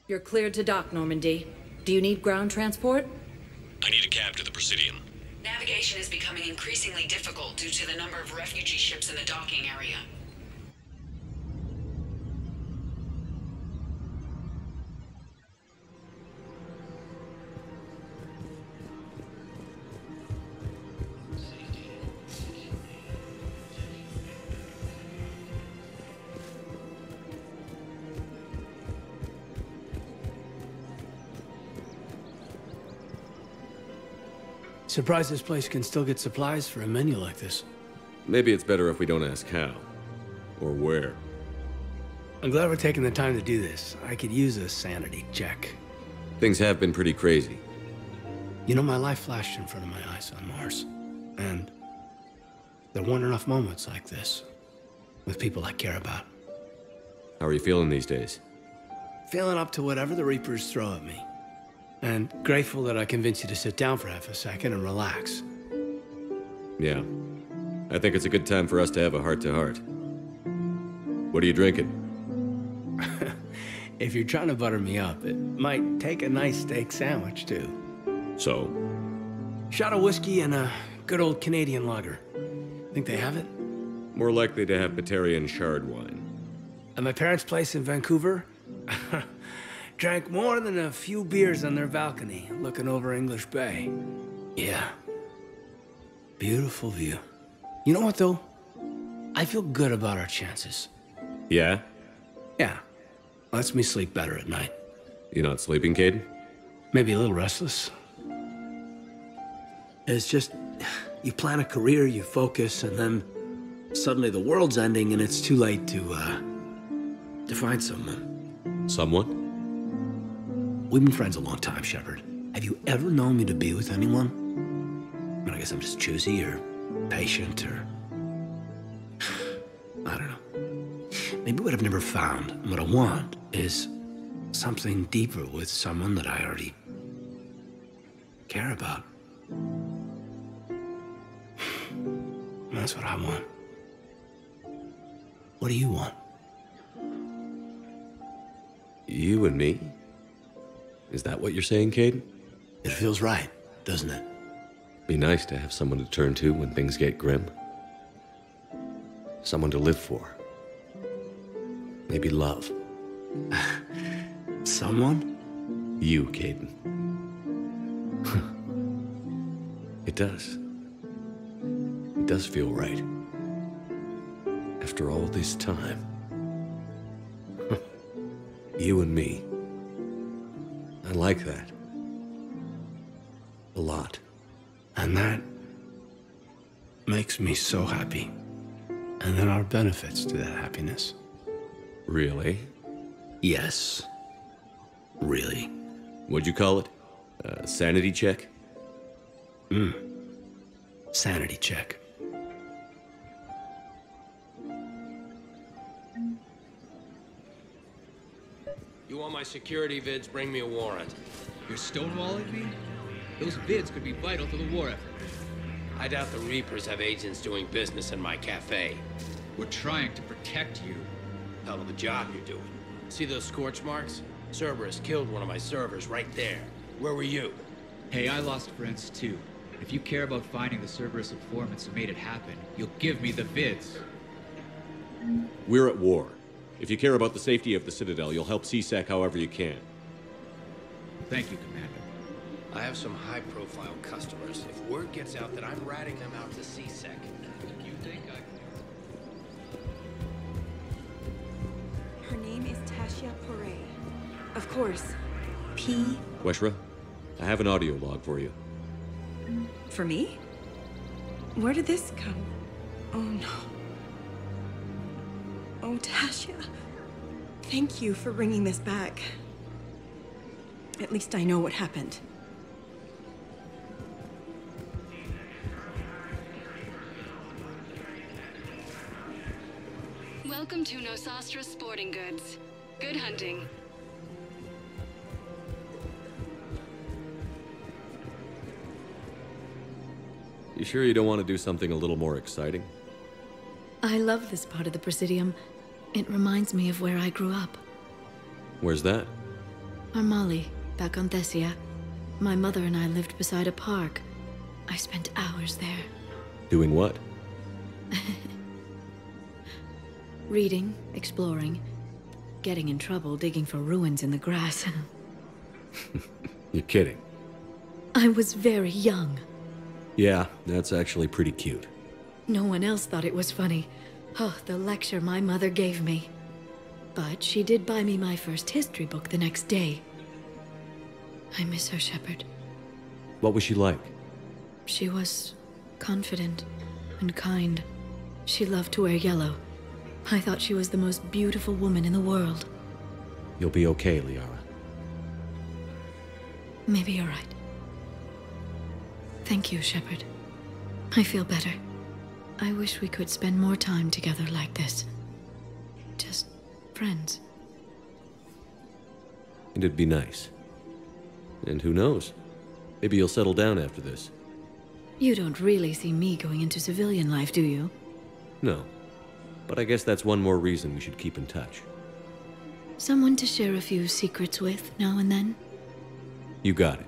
You're cleared to dock, Normandy. Do you need ground transport? I need a cab to the Presidium. Navigation is becoming increasingly difficult due to the number of refugee ships in the docking area. Surprised this place can still get supplies for a menu like this. Maybe it's better if we don't ask how. Or where. I'm glad we're taking the time to do this. I could use a sanity check. Things have been pretty crazy. You know, my life flashed in front of my eyes on Mars. And there weren't enough moments like this with people I care about. How are you feeling these days? Feeling up to whatever the Reapers throw at me. And grateful that I convinced you to sit down for half a second and relax. Yeah. I think it's a good time for us to have a heart-to-heart. What are you drinking? If you're trying to butter me up, it might take a nice steak sandwich, too. So? Shot of whiskey and a good old Canadian lager. Think they have it? More likely to have Batarian shard wine. At my parents' place in Vancouver, drank more than a few beers on their balcony, looking over English Bay. Yeah. Beautiful view. You know what, though? I feel good about our chances. Yeah? Yeah. Lets me sleep better at night. You not sleeping, Kaidan? Maybe a little restless. It's just, you plan a career, you focus, and then suddenly the world's ending and it's too late to find someone. Someone? We've been friends a long time, Shepard. Have you ever known me to be with anyone? I mean, I guess I'm just choosy or patient or... I don't know. Maybe what I've never found and what I want is something deeper with someone that I already care about. That's what I want. What do you want? You and me? Is that what you're saying, Kaidan? It feels right, doesn't it? Be nice to have someone to turn to when things get grim. Someone to live for. Maybe love. Someone? You, Kaidan. It does. It does feel right. After all this time. You and me. I like that. A lot. And that makes me so happy. And there are benefits to that happiness. Really? Yes. Really. What'd you call it? Sanity check? Sanity check. You want my security vids, bring me a warrant. You're stonewalling me? Those vids could be vital to the war effort. I doubt the Reapers have agents doing business in my cafe. We're trying to protect you. Hell of a job you're doing. See those scorch marks? Cerberus killed one of my servers right there. Where were you? Hey, I lost friends too. If you care about finding the Cerberus informants who made it happen, you'll give me the vids. We're at war. If you care about the safety of the Citadel, you'll help CSEC however you can. Thank you, Commander. I have some high-profile customers. If word gets out that I'm ratting them out to CSEC, You think I... Her name is Tasha Poray. Of course. P. Weshra, I have an audio log for you. For me? Where did this come? Oh no. Oh, Tasha. Thank you for bringing this back. At least I know what happened. Welcome to Nosastra Sporting Goods. Good hunting. You sure you don't want to do something a little more exciting? I love this part of the Presidium. It reminds me of where I grew up. Where's that? Armali, back on Thessia. My mother and I lived beside a park. I spent hours there. Doing what? Reading, exploring, getting in trouble digging for ruins in the grass. You're kidding. I was very young. Yeah, that's actually pretty cute. No one else thought it was funny. Oh, the lecture my mother gave me. But she did buy me my first history book the next day. I miss her, Shepard. What was she like? She was confident and kind. She loved to wear yellow. I thought she was the most beautiful woman in the world. You'll be okay, Liara. Maybe you're right. Thank you, Shepard. I feel better. I wish we could spend more time together like this. Just friends. And it'd be nice. And who knows? Maybe you'll settle down after this. You don't really see me going into civilian life, do you? No. But I guess that's one more reason we should keep in touch. Someone to share a few secrets with now and then? You got it.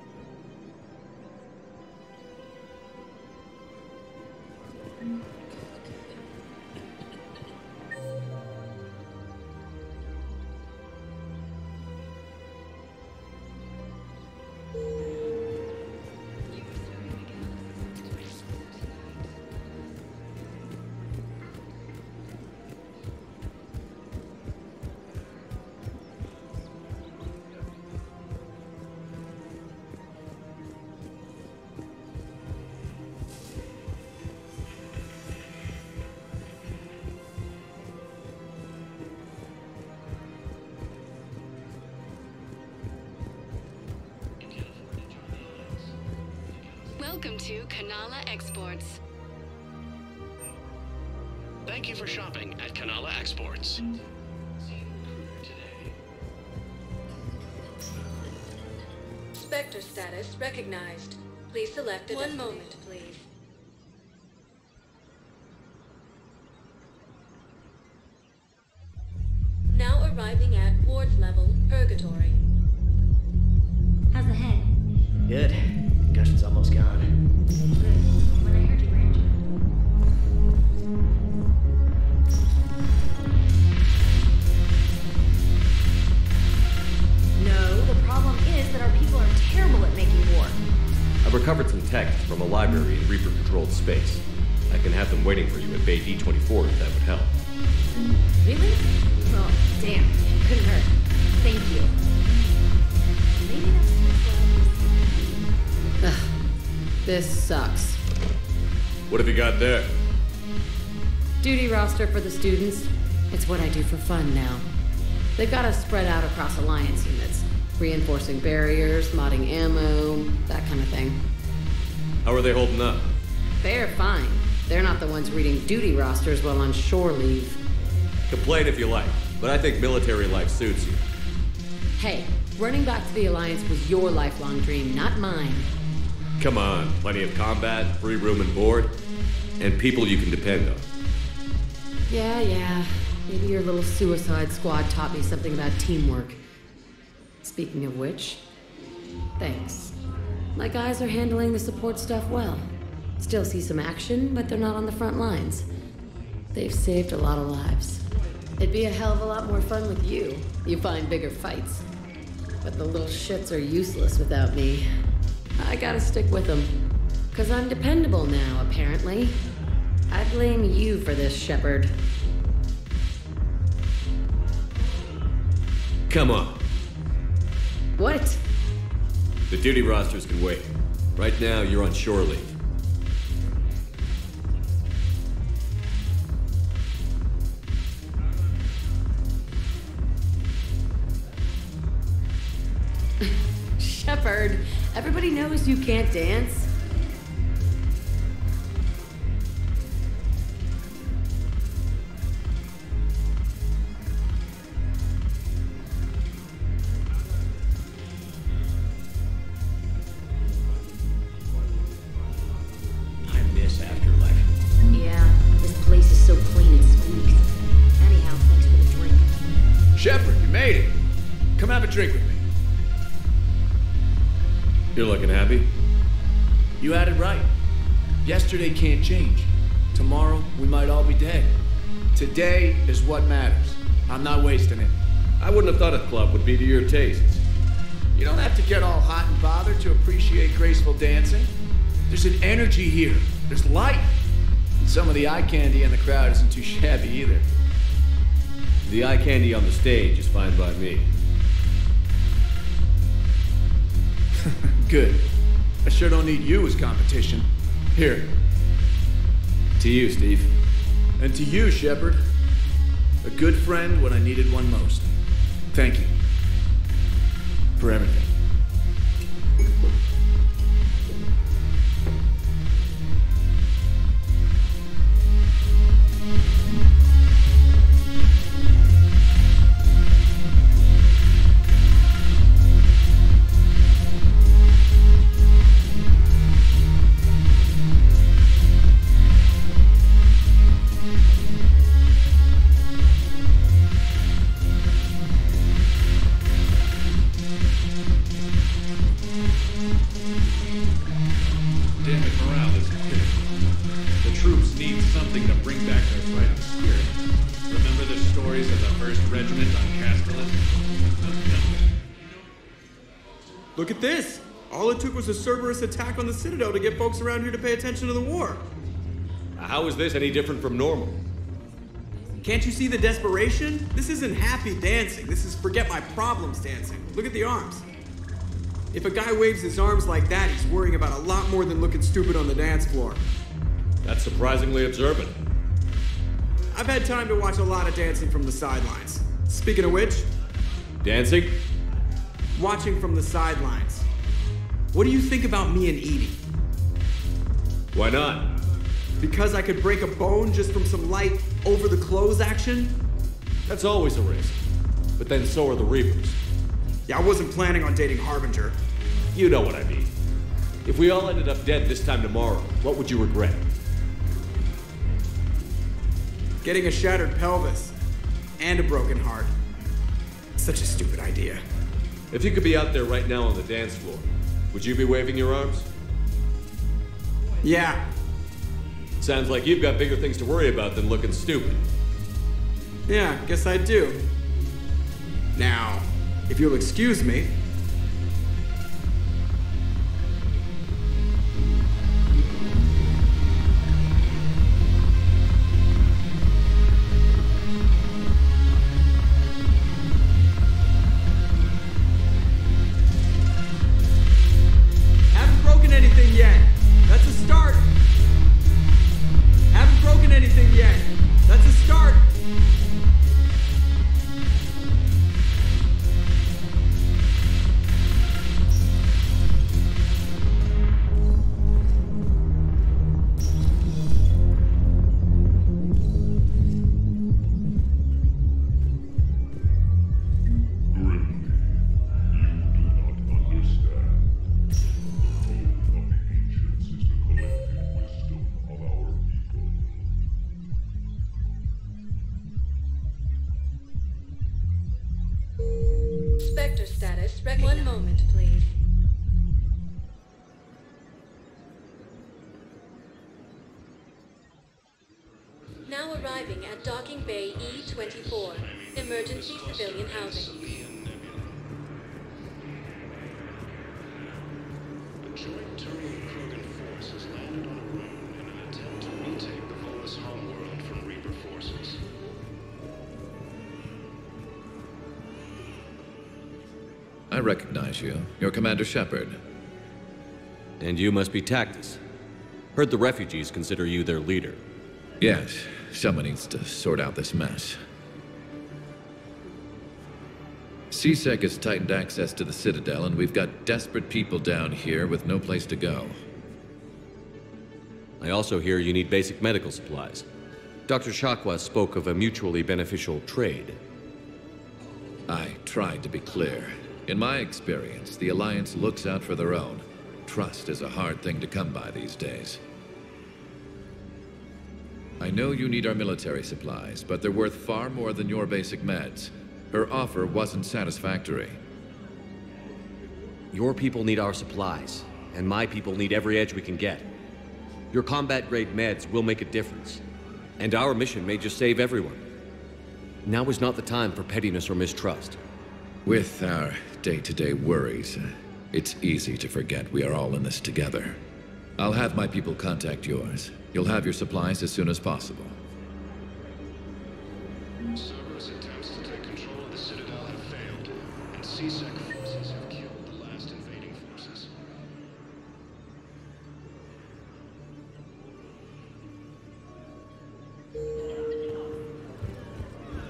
Welcome to Kanala Exports. Thank you for shopping at Kanala Exports. Spectre status recognized. Please select a One moment, please. Now arriving at Ward's level, Purgatory. How's the head? Good. Concussion's almost gone. Good. When I heard you were injured. No, the problem is that our people are terrible at making war. I've recovered some tech from a library in Reaper-controlled space. I can have them waiting for you at Bay D-24 if that would help. Really? Well, damn. Couldn't hurt. Thank you. Maybe that's Ugh. This sucks. What have you got there? Duty roster for the students. It's what I do for fun now. They've got us spread out across Alliance units. Reinforcing barriers, modding ammo, that kind of thing. How are they holding up? They're fine. They're not the ones reading duty rosters while on shore leave. Complain if you like, but I think military life suits you. Hey, running back to the Alliance was your lifelong dream, not mine. Come on, plenty of combat, free room and board, and people you can depend on. Yeah. Maybe your little suicide squad taught me something about teamwork. Speaking of which, thanks. My guys are handling the support stuff well. Still see some action, but they're not on the front lines. They've saved a lot of lives. It'd be a hell of a lot more fun with you. You find bigger fights. But the little shits are useless without me. I gotta stick with them. 'Cause I'm dependable now, apparently. I blame you for this, Shepard. Come on. What? The duty rosters can wait. Right now, you're on shore leave. Shepard, everybody knows you can't dance. I miss Afterlife. Yeah, this place is so clean it squeaks. Anyhow, thanks for the drink. Shepard, you made it. Come have a drink with me. You're looking happy? You had it right. Yesterday can't change. Tomorrow, we might all be dead. Today is what matters. I'm not wasting it. I wouldn't have thought a club would be to your tastes. You don't have to get all hot and bothered to appreciate graceful dancing. There's an energy here. There's light. And some of the eye candy in the crowd isn't too shabby either. The eye candy on the stage is fine by me. Good. I sure don't need you as competition. Here. To you, Steve. And to you, Shepard. A good friend when I needed one most. Thank you. For everything. Look at this! All it took was a Cerberus attack on the Citadel to get folks around here to pay attention to the war. How is this any different from normal? Can't you see the desperation? This isn't happy dancing. This is forget my problems dancing. Look at the arms. If a guy waves his arms like that, he's worrying about a lot more than looking stupid on the dance floor. That's surprisingly observant. I've had time to watch a lot of dancing from the sidelines. Speaking of which... Dancing? Watching from the sidelines. What do you think about me and Edie? Why not? Because I could break a bone just from some light over-the-clothes action? That's always a risk. But then so are the Reapers. Yeah, I wasn't planning on dating Harbinger. You know what I mean. If we all ended up dead this time tomorrow, what would you regret? Getting a shattered pelvis. And a broken heart. Such a stupid idea. If you could be out there right now on the dance floor, would you be waving your arms? Yeah. Sounds like you've got bigger things to worry about than looking stupid. Yeah, guess I do. Now, if you'll excuse me. Haven't broken anything yet. That's a start. Haven't broken anything yet. That's a start. Spectre status, one moment, please. Now arriving at Docking Bay E-24, emergency civilian housing. A joint Terran-Krogan force has landed on a moon in an attempt to retake the Volus homeworld from Reaper forces. I recognize you. You're Commander Shepard. And you must be Tactus. Heard the refugees consider you their leader. Yes, someone needs to sort out this mess. CSEC has tightened access to the Citadel, and we've got desperate people down here with no place to go. I also hear you need basic medical supplies. Dr. Shakwa spoke of a mutually beneficial trade. I tried to be clear. In my experience, the Alliance looks out for their own. Trust is a hard thing to come by these days. I know you need our military supplies, but they're worth far more than your basic meds. Her offer wasn't satisfactory. Your people need our supplies, and my people need every edge we can get. Your combat-grade meds will make a difference, and our mission may just save everyone. Now is not the time for pettiness or mistrust. With our day-to-day worries, it's easy to forget we are all in this together. I'll have my people contact yours. You'll have your supplies as soon as possible. Cerberus attempts to take control of the Citadel have failed, and CSEC forces have killed the last invading forces.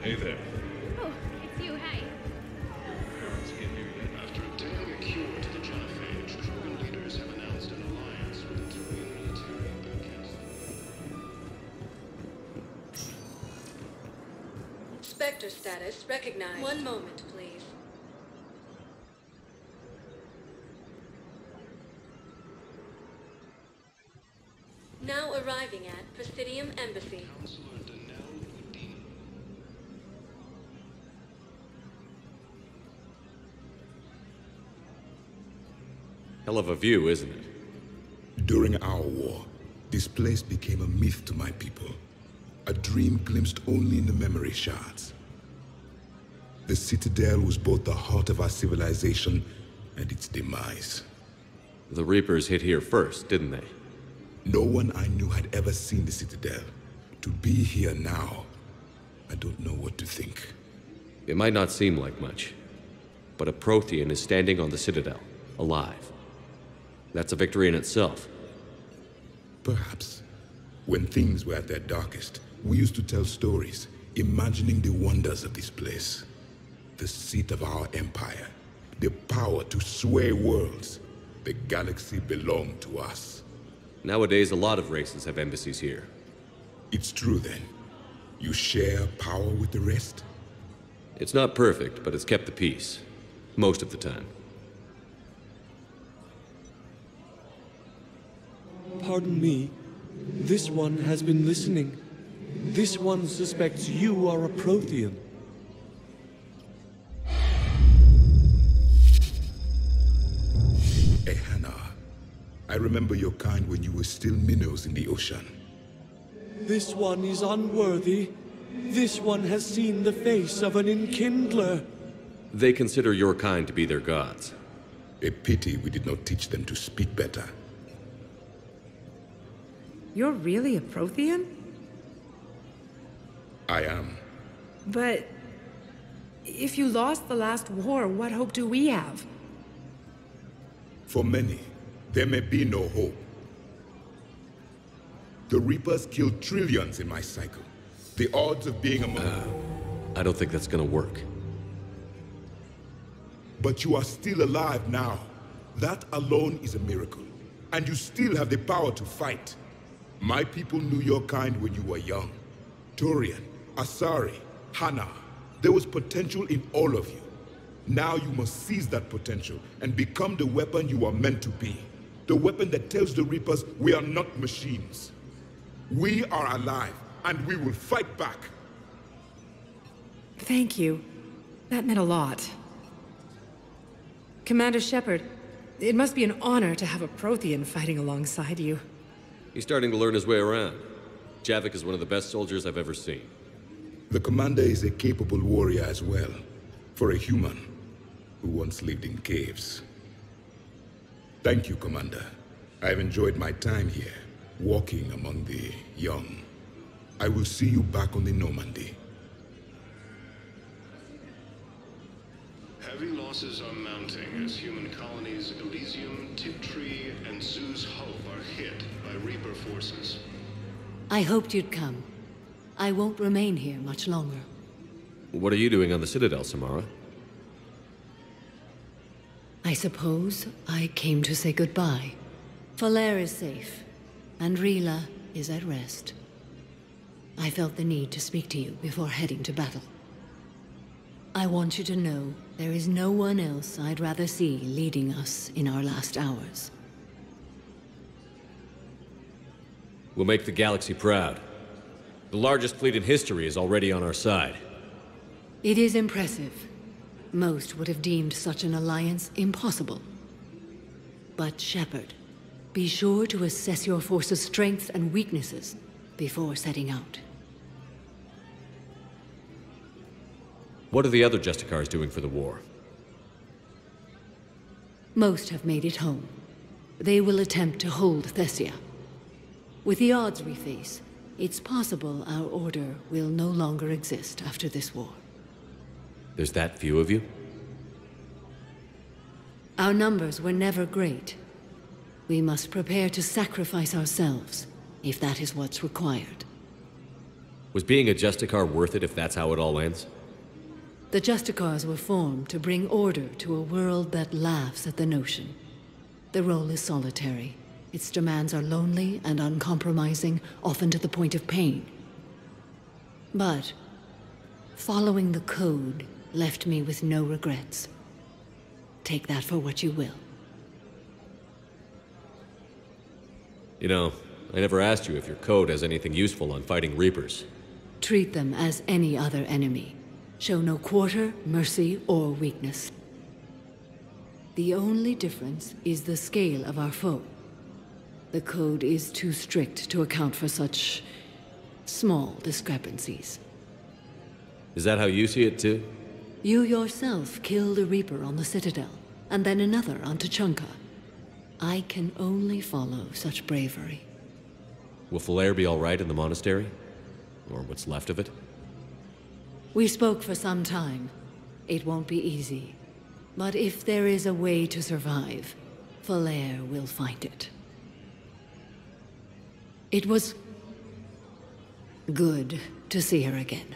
Hey there. Oh, it's you, hey. Parents get here yet? After obtaining a cure to the genophage, Krogan leaders have announced an alliance with the Turian military against them. Spectre status recognized. One moment, please. Now arriving at Presidium Embassy. Hell of a view, isn't it? During our war, this place became a myth to my people. A dream glimpsed only in the memory shards. The Citadel was both the heart of our civilization and its demise. The Reapers hit here first, didn't they? No one I knew had ever seen the Citadel. To be here now, I don't know what to think. It might not seem like much, but a Prothean is standing on the Citadel, alive. That's a victory in itself. Perhaps. When things were at their darkest, we used to tell stories, imagining the wonders of this place. The seat of our empire, the power to sway worlds. The galaxy belonged to us. Nowadays, a lot of races have embassies here. It's true then. You share power with the rest? It's not perfect, but it's kept the peace. Most of the time. Pardon me. This one has been listening. This one suspects you are a Prothean. Ehana, I remember your kind when you were still minnows in the ocean. This one is unworthy. This one has seen the face of an enkindler. They consider your kind to be their gods. A pity we did not teach them to speak better. You're really a Prothean? I am. But if you lost the last war, what hope do we have? For many, there may be no hope. The Reapers killed trillions in my cycle. The odds of being among I don't think that's gonna work. But you are still alive now. That alone is a miracle. And you still have the power to fight. My people knew your kind when you were young. Turian, Asari, Hana. There was potential in all of you. Now you must seize that potential and become the weapon you are meant to be. The weapon that tells the Reapers we are not machines. We are alive, and we will fight back. Thank you. That meant a lot. Commander Shepard, it must be an honor to have a Prothean fighting alongside you. He's starting to learn his way around. Javik is one of the best soldiers I've ever seen. The commander is a capable warrior as well, for a human who once lived in caves. Thank you, Commander. I've enjoyed my time here, walking among the young. I will see you back on the Normandy. Heavy losses are mounting as human colonies Elysium, Tiptree, and Zoo's Hope are hit by Reaper forces. I hoped you'd come. I won't remain here much longer. What are you doing on the Citadel, Samara? I suppose I came to say goodbye. Falair is safe, and Rila is at rest. I felt the need to speak to you before heading to battle. I want you to know there is no one else I'd rather see leading us in our last hours. We'll make the galaxy proud. The largest fleet in history is already on our side. It is impressive. Most would have deemed such an alliance impossible. But Shepard, be sure to assess your force's strengths and weaknesses before setting out. What are the other Justicars doing for the war? Most have made it home. They will attempt to hold Thessia. With the odds we face, it's possible our order will no longer exist after this war. There's that few of you? Our numbers were never great. We must prepare to sacrifice ourselves, if that is what's required. Was being a Justicar worth it if that's how it all ends? The Justicars were formed to bring order to a world that laughs at the notion. The role is solitary. Its demands are lonely and uncompromising, often to the point of pain. But following the code left me with no regrets. Take that for what you will. You know, I never asked you if your code has anything useful on fighting Reapers. Treat them as any other enemy. Show no quarter, mercy, or weakness. The only difference is the scale of our foe. The code is too strict to account for such small discrepancies. Is that how you see it too? You yourself killed a Reaper on the Citadel, and then another on Tuchanka. I can only follow such bravery. Will Falere be all right in the monastery? Or what's left of it? We spoke for some time. It won't be easy. But if there is a way to survive, Falere will find it. It was good to see her again.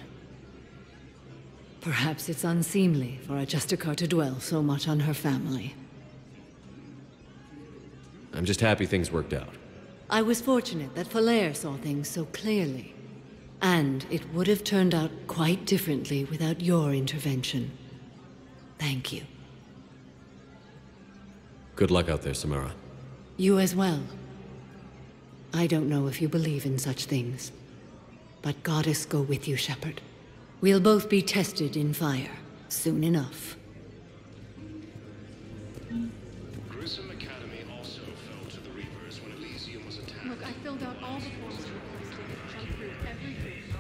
Perhaps it's unseemly for a Justicar to dwell so much on her family. I'm just happy things worked out. I was fortunate that Falere saw things so clearly. And it would have turned out quite differently without your intervention. Thank you. Good luck out there, Samara. You as well. I don't know if you believe in such things, but Goddess go with you, Shepard. We'll both be tested in fire, soon enough. Grissom Academy also fell to the Reapers when Elysium was attacked. Look, I filled out all the forms requested, jumped through everything. I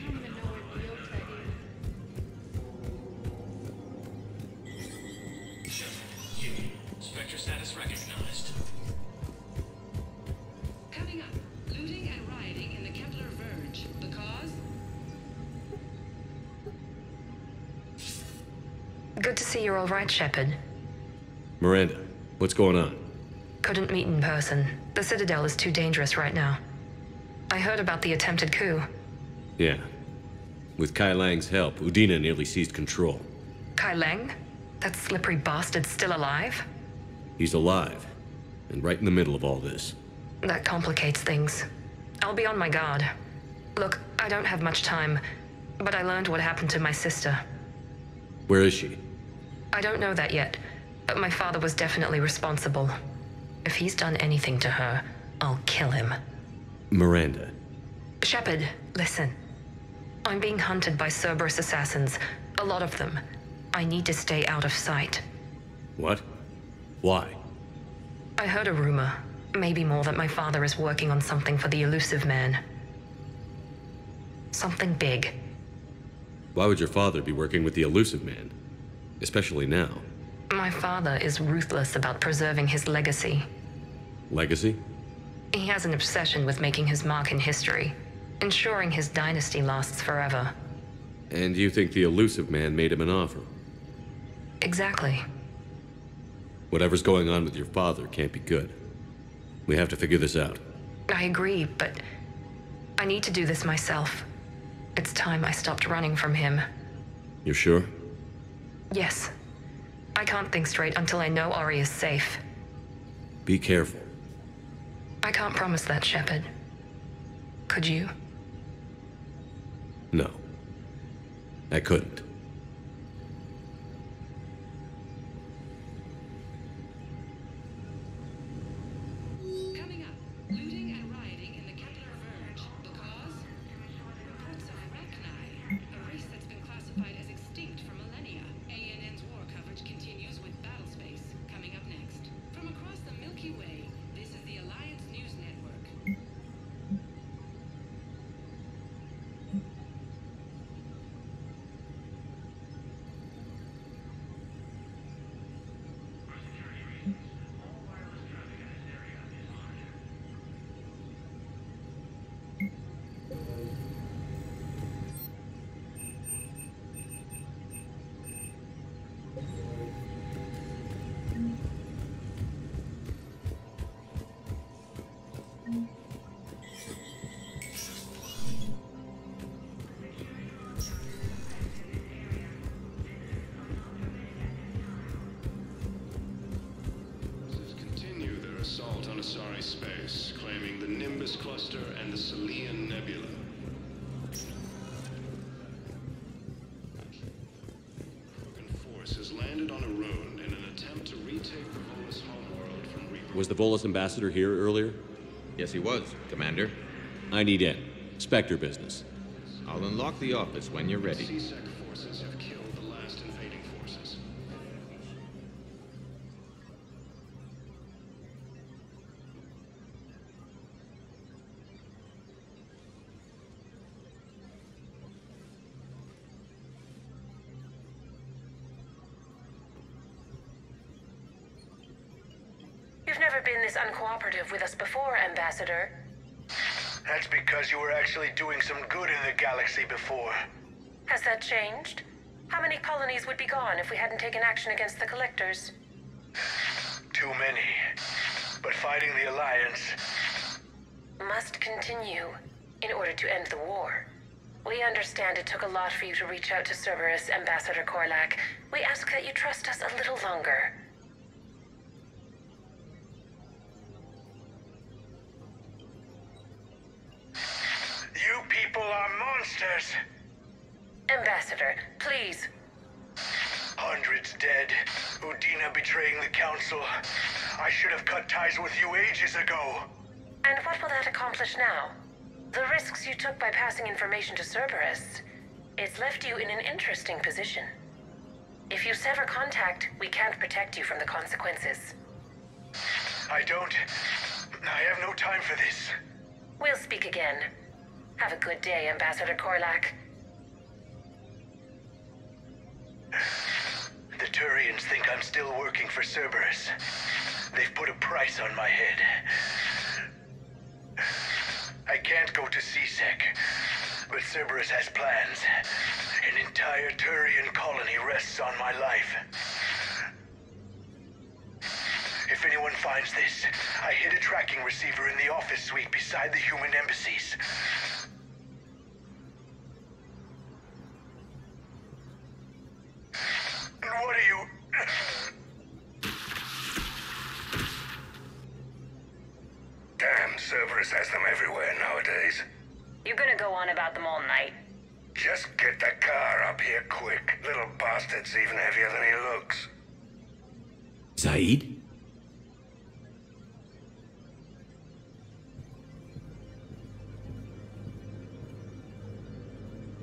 don't even know where Field Tech is. Spectre status recognized. Coming up, looting and rioting in the Kepler Verge. The cause? Good to see you're all right, Shepard. Miranda, what's going on? Couldn't meet in person. The Citadel is too dangerous right now. I heard about the attempted coup. Yeah. With Kai Lang's help, Udina nearly seized control. Kai Lang? That slippery bastard's still alive? He's alive, and right in the middle of all this. That complicates things. I'll be on my guard. Look, I don't have much time, but I learned what happened to my sister. Where is she? I don't know that yet, but my father was definitely responsible. If he's done anything to her, I'll kill him. Miranda. Shepard, listen. I'm being hunted by Cerberus assassins. A lot of them. I need to stay out of sight. What? Why? I heard a rumor, maybe more, that my father is working on something for the Elusive Man. Something big. Why would your father be working with the Elusive Man? Especially now. My father is ruthless about preserving his legacy. Legacy? He has an obsession with making his mark in history, ensuring his dynasty lasts forever. And you think the Elusive Man made him an offer? Exactly. Whatever's going on with your father can't be good. We have to figure this out. I agree, but I need to do this myself. It's time I stopped running from him. You're sure? Yes. I can't think straight until I know Ori is safe. Be careful. I can't promise that, Shepard. Could you? No. I couldn't. Coming up, looting and rioting in the Kepler Verge. The cause? Reports of Rachni, a race that's been classified as extinct for millennia. ANN's war coverage continues with Battlespace, coming up next. From across the Asari space, claiming the Nimbus cluster and the Selian Nebula. Krogan force has landed on a road in an attempt to retake the Volus homeworld from Reaper. Was the Volus ambassador here earlier? Yes, he was, Commander. I need in. Spectre business. I'll unlock the office when you're ready. CSEC forces have killed the last invading forces. You've never been this uncooperative with us before, Ambassador. That's because you were actually doing some good in the galaxy before. Has that changed? How many colonies would be gone if we hadn't taken action against the Collectors? Too many. But fighting the Alliance must continue in order to end the war. We understand it took a lot for you to reach out to Cerberus, Ambassador Korlak. We ask that you trust us a little longer. You people are monsters! Ambassador, please. Hundreds dead. Udina betraying the Council. I should have cut ties with you ages ago. And what will that accomplish now? The risks you took by passing information to Cerberus. It's left you in an interesting position. If you sever contact, we can't protect you from the consequences. I have no time for this. We'll speak again. Have a good day, Ambassador Korlak. The Turians think I'm still working for Cerberus. They've put a price on my head. I can't go to CSEC, but Cerberus has plans. An entire Turian colony rests on my life. If anyone finds this, I hid a tracking receiver in the office suite beside the human embassies. And what are you... Damn, Cerberus has them everywhere nowadays. You gonna go on about them all night? Just get the car up here quick. Little bastard's even heavier than he looks. Zaid?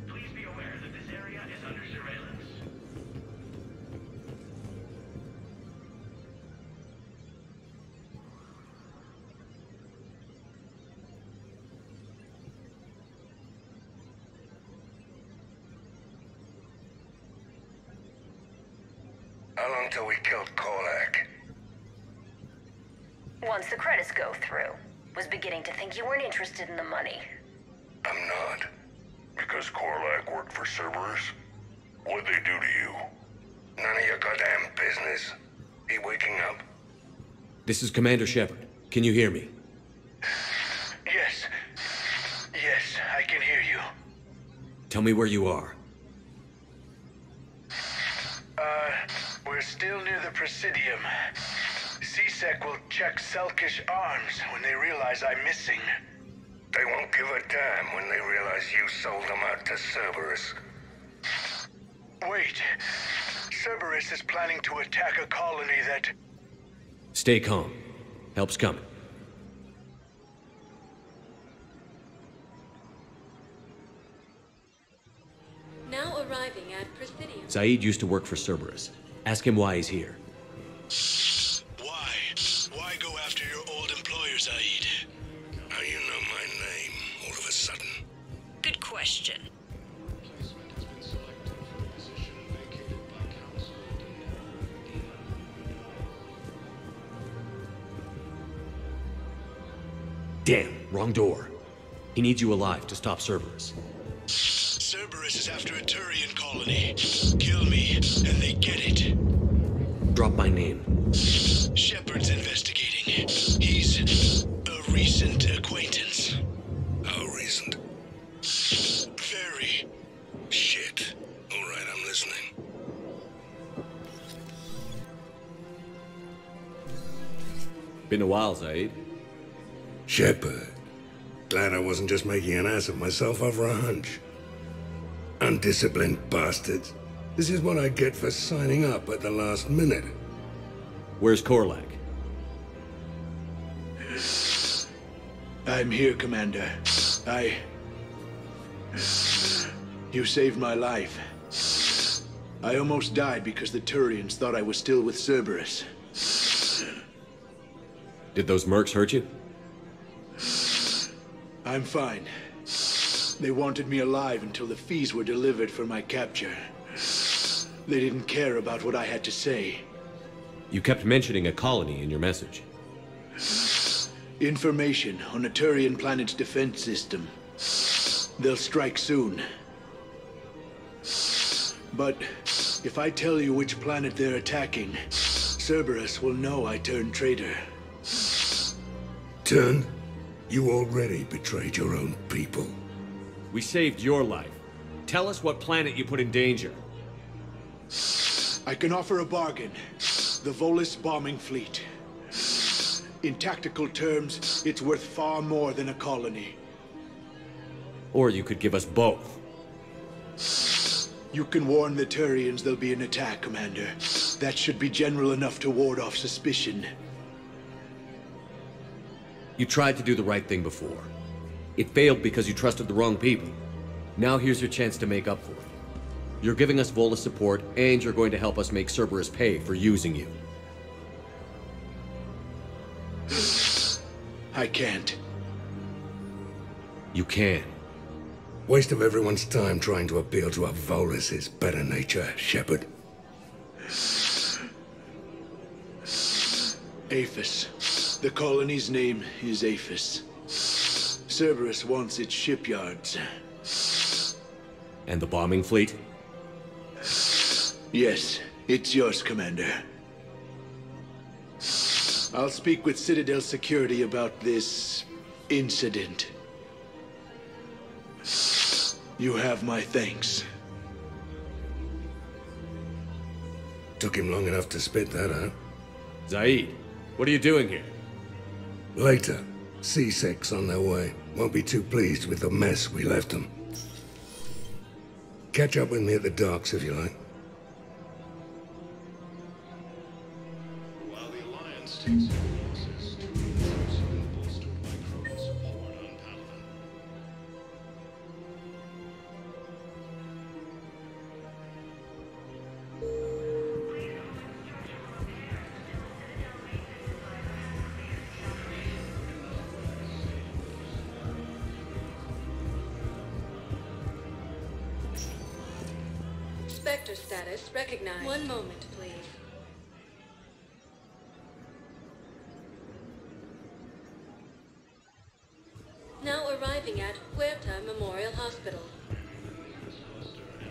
Please be aware that this area is under surveillance. How long till we killed Korlak? Once the credits go through. Was beginning to think you weren't interested in the money. I'm not. Because Korlak worked for Cerberus? What'd they do to you? None of your goddamn business. He waking up? This is Commander Shepard. Can you hear me? Yes. Yes, I can hear you. Tell me where you are. We're still near the Presidium. CSEC will check Selkish arms when they realize I'm missing. They won't give a damn when they realize you sold them out to Cerberus. Wait. Cerberus is planning to attack a colony that... Stay calm. Help's coming. Now arriving at Presidium. Zaid used to work for Cerberus. Ask him why he's here. Why? Why go after your old employer, Zaid? How you know my name all of a sudden? Good question. Placement has been selected for a position vacated by Council Damn, wrong door. He needs you alive to stop Cerberus. Cerberus is after a Turian colony. Kill me, and they get it. Drop my name. Shepard's investigating. He's a recent acquaintance. How recent? Very. Shit. All right, I'm listening. Been a while, Zaid. Shepard. Glad I wasn't just making an ass of myself over a hunch. Undisciplined bastards. This is what I get for signing up at the last minute. Where's Korlak? I'm here, Commander. You saved my life. I almost died because the Turians thought I was still with Cerberus. Did those mercs hurt you? I'm fine. They wanted me alive until the fees were delivered for my capture. They didn't care about what I had to say. You kept mentioning a colony in your message. Information on a Turian planet's defense system. They'll strike soon. But if I tell you which planet they're attacking, Cerberus will know I turned traitor. Turned? You already betrayed your own people. We saved your life. Tell us what planet you put in danger. I can offer a bargain. The Volus bombing fleet. In tactical terms, it's worth far more than a colony. Or you could give us both. You can warn the Turians there'll be an attack, Commander. That should be general enough to ward off suspicion. You tried to do the right thing before. It failed because you trusted the wrong people. Now here's your chance to make up for it. You're giving us Volus support, and you're going to help us make Cerberus pay for using you. I can't. You can. Waste of everyone's time trying to appeal to a Volus' better nature, Shepard. Aphis. The colony's name is Aphis. Cerberus wants its shipyards. And the bombing fleet? Yes, it's yours, Commander. I'll speak with Citadel Security about this incident. You have my thanks. Took him long enough to spit that out. Zaid, what are you doing here? Later. C-Sec's on their way. Won't be too pleased with the mess we left them. Catch up with me at the docks if you like. While the Alliance takes over losses, troops have been bolstered by Krogan support on Paladin. Spectre status recognized. One moment, please. Now arriving at Huerta Memorial Hospital.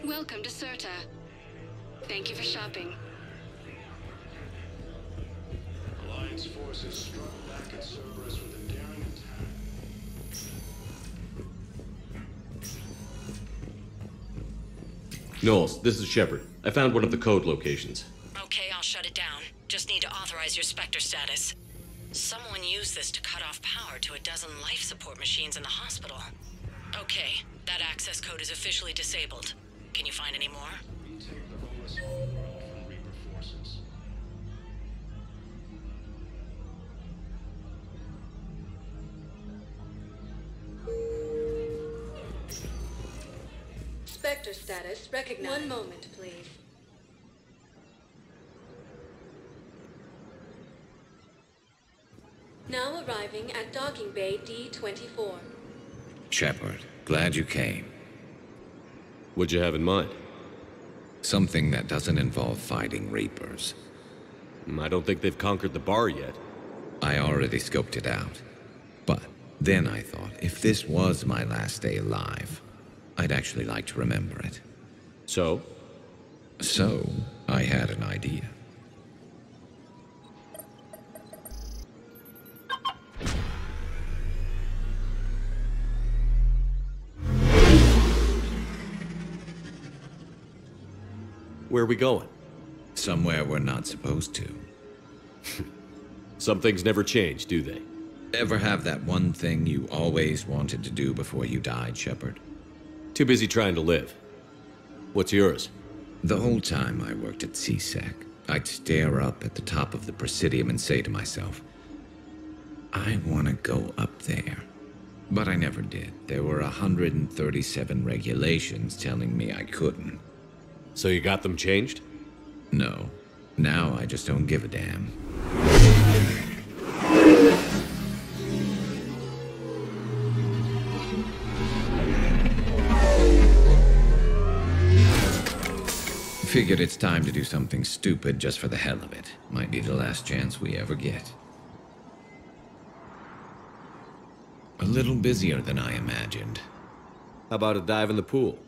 Welcome to Certa. Thank you for shopping. Alliance forces struck back at Cerberus with a daring attack. Knowles, this is Shepard. I found one of the code locations. Okay, I'll shut it down. Just need to authorize your Spectre status. Someone used this to cut off power to a dozen life support machines in the hospital. Okay, that access code is officially disabled. Can you find any more? Retake the Volus homeworld from Reaper forces. Spectre status recognized. One moment, please. Now arriving at docking bay D-24. Shepard, glad you came. What'd you have in mind? Something that doesn't involve fighting Reapers. I don't think they've conquered the bar yet. I already scoped it out. But then I thought, if this was my last day alive, I'd actually like to remember it. So? So, I had an idea. Where are we going? Somewhere we're not supposed to. Some things never change, do they? Ever have that one thing you always wanted to do before you died, Shepard? Too busy trying to live. What's yours? The whole time I worked at CSEC, I'd stare up at the top of the Presidium and say to myself, I want to go up there. But I never did. There were 137 regulations telling me I couldn't. So you got them changed? No. Now I just don't give a damn. Figured it's time to do something stupid just for the hell of it. Might be the last chance we ever get. A little busier than I imagined. How about a dive in the pool?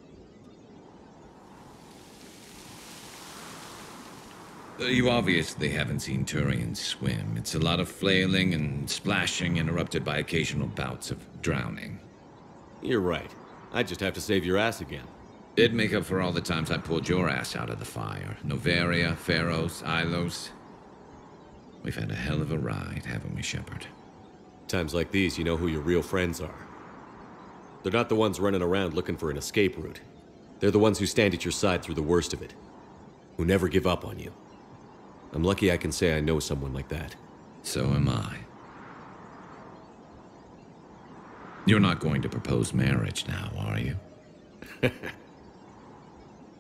You obviously haven't seen Turians swim. It's a lot of flailing and splashing, interrupted by occasional bouts of drowning. You're right. I just have to save your ass again. It'd make up for all the times I pulled your ass out of the fire. Noveria, Pharos, Ilos. We've had a hell of a ride, haven't we, Shepard? Times like these, you know who your real friends are. They're not the ones running around looking for an escape route. They're the ones who stand at your side through the worst of it. Who never give up on you. I'm lucky I can say I know someone like that. So am I. You're not going to propose marriage now, are you?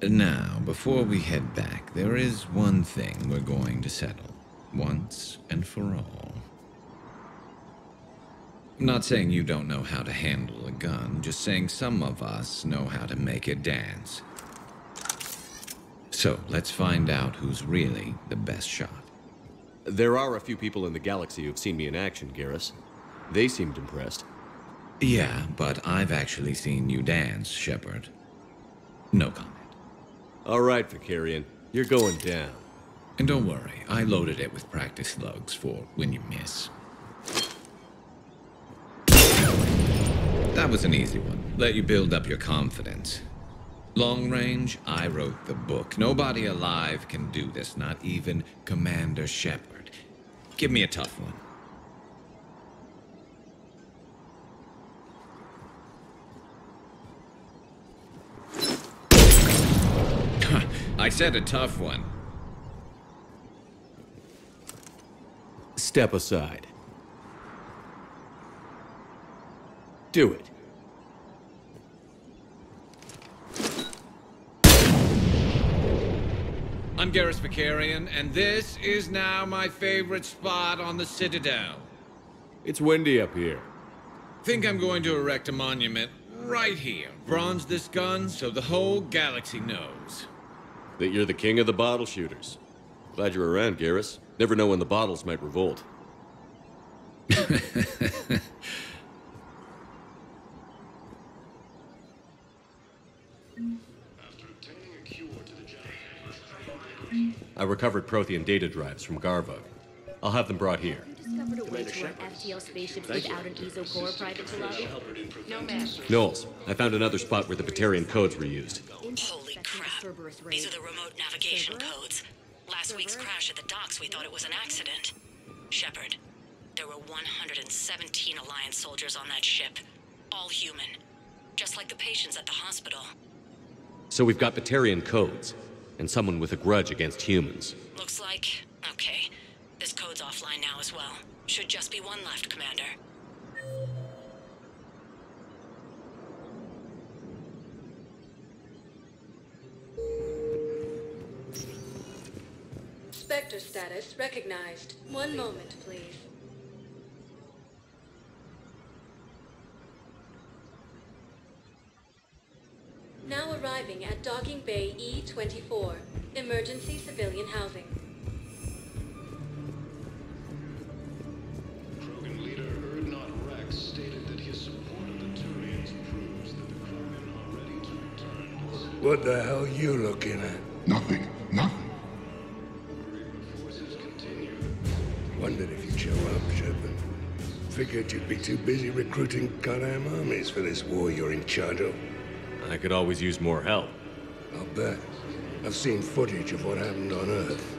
Now, before we head back, there is one thing we're going to settle. Once and for all. I'm not saying you don't know how to handle a gun, just saying some of us know how to make it dance. So, let's find out who's really the best shot. There are a few people in the galaxy who've seen me in action, Garrus. They seemed impressed. Yeah, but I've actually seen you dance, Shepard. No comment. All right, Vicarian. You're going down. And don't worry, I loaded it with practice slugs for when you miss. That was an easy one. Let you build up your confidence. Long range, I wrote the book. Nobody alive can do this, not even Commander Shepard. Give me a tough one. I said a tough one. Step aside. Do it. I'm Garrus Vicarian, and this is now my favorite spot on the Citadel. It's windy up here. Think I'm going to erect a monument right here. Bronze this gun so the whole galaxy knows. That you're the king of the bottle shooters. Glad you're around, Garrus. Never know when the bottles might revolt. I recovered Prothean data drives from Garvug. I'll have them brought here. Discovered a way to run FTL spaceships without an ESO core private to lobby? No, ma'am. Knowles, I found another spot where the Batarian codes were used. Holy crap. These are the remote navigation codes. Last week's crash at the docks, we thought it was an accident. Shepard, there were 117 Alliance soldiers on that ship. All human. Just like the patients at the hospital. So we've got Batarian codes, and someone with a grudge against humans. Looks like... okay. This code's offline now as well. Should just be one left, Commander. Spectre status recognized. One moment, please. Now arriving at Docking Bay E-24, emergency civilian housing. Krogan leader Erdnot Rex stated that his support of the Turians proves that the Krogan are ready to return. What the hell you looking at? Nothing. Nothing. Wondered if you'd show up, Shepard. Figured you'd be too busy recruiting goddamn armies for this war you're in charge of. I could always use more help. I'll bet. I've seen footage of what happened on Earth.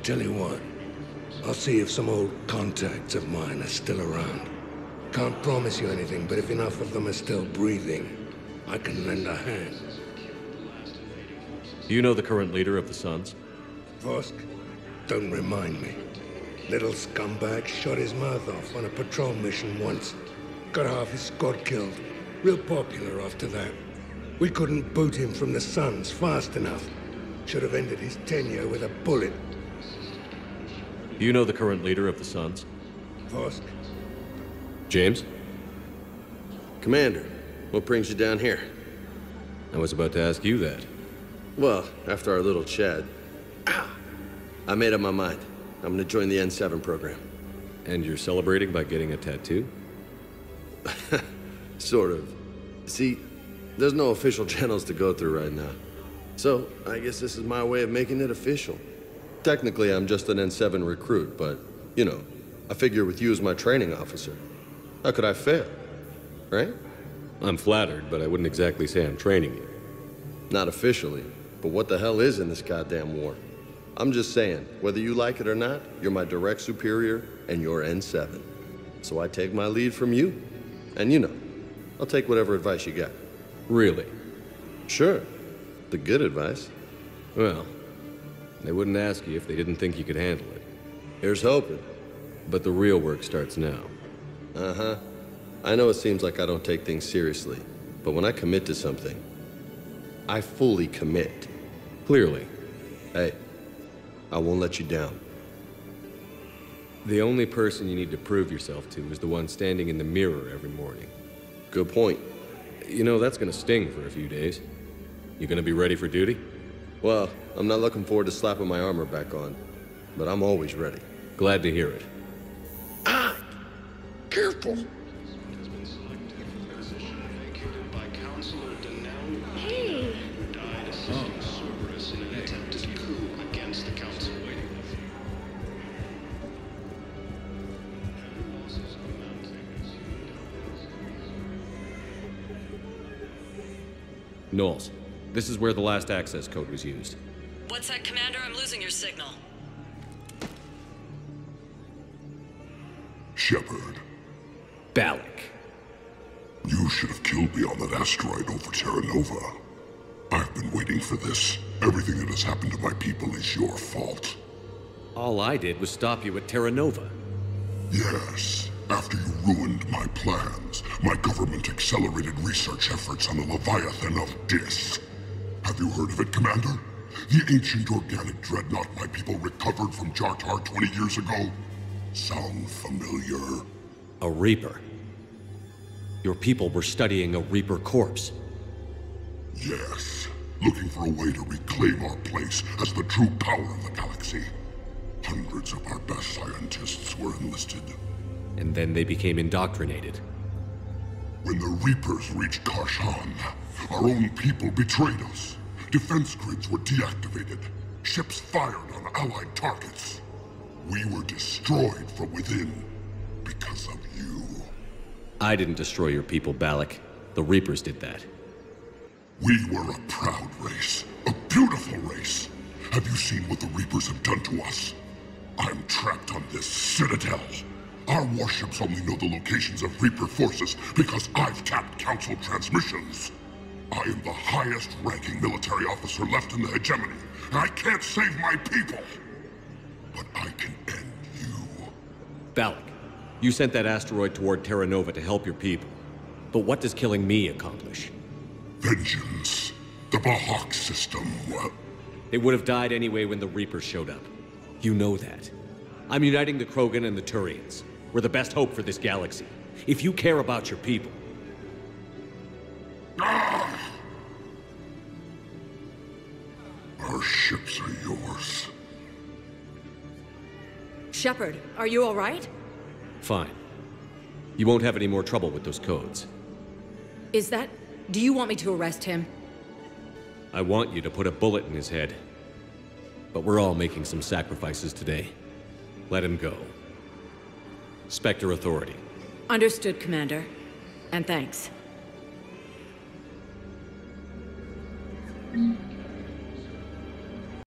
Tell you what, I'll see if some old contacts of mine are still around. Can't promise you anything, but if enough of them are still breathing, I can lend a hand. Do you know the current leader of the Suns? Vosk? Don't remind me. Little scumbag shot his mouth off on a patrol mission once. Got half his squad killed. Real popular after that. We couldn't boot him from the Suns fast enough. Should have ended his tenure with a bullet. Do you know the current leader of the Suns? Vosk? James? Commander, what brings you down here? I was about to ask you that. Well, after our little chat, I made up my mind. I'm gonna join the N7 program. And you're celebrating by getting a tattoo? Sort of. See, there's no official channels to go through right now. So, I guess this is my way of making it official. Technically, I'm just an N7 recruit, but, you know, I figure with you as my training officer, how could I fail? Right? I'm flattered, but I wouldn't exactly say I'm training you. Not officially, but what the hell is in this goddamn war? I'm just saying, whether you like it or not, you're my direct superior, and you're N7. So I take my lead from you, and you know, I'll take whatever advice you got. Really? Sure. The good advice. Well, they wouldn't ask you if they didn't think you could handle it. Here's hoping. But the real work starts now. Uh-huh. I know it seems like I don't take things seriously, but when I commit to something, I fully commit. Clearly. Hey, I won't let you down. The only person you need to prove yourself to is the one standing in the mirror every morning. Good point. You know, that's gonna sting for a few days. You gonna be ready for duty? Well, I'm not looking forward to slapping my armor back on, but I'm always ready. Glad to hear it. Ah! Careful! Hey! Died assisting Cerberus in an attempted coup against the Council. Knowles, this is where the last access code was used. What's that, Commander? I'm losing your signal. Shepard. Balak. You should have killed me on that asteroid over Terra Nova. I've been waiting for this. Everything that has happened to my people is your fault. All I did was stop you at Terra Nova. Yes. After you ruined my plans, my government accelerated research efforts on the Leviathan of Dis. Have you heard of it, Commander? The ancient organic dreadnought my people recovered from Jartar 20 years ago? Sound familiar? A Reaper. Your people were studying a Reaper corpse. Yes. Looking for a way to reclaim our place as the true power of the galaxy. Hundreds of our best scientists were enlisted. And then they became indoctrinated. When the Reapers reached Karshan, our own people betrayed us. Defense grids were deactivated. Ships fired on Allied targets. We were destroyed from within because of you. I didn't destroy your people, Balak. The Reapers did that. We were a proud race. A beautiful race. Have you seen what the Reapers have done to us? I'm trapped on this citadel. Our warships only know the locations of Reaper forces because I've tapped Council transmissions. I am the highest-ranking military officer left in the hegemony, and I can't save my people. But I can end you. Balak, you sent that asteroid toward Terra Nova to help your people. But what does killing me accomplish? Vengeance. The Bahak system. They would have died anyway when the Reapers showed up. You know that. I'm uniting the Krogan and the Turians. We're the best hope for this galaxy. If you care about your people... Our ships are yours. Shepard, are you all right? Fine. You won't have any more trouble with those codes. Is that... Do you want me to arrest him? I want you to put a bullet in his head. But we're all making some sacrifices today. Let him go. Spectre Authority. Understood, Commander. And thanks.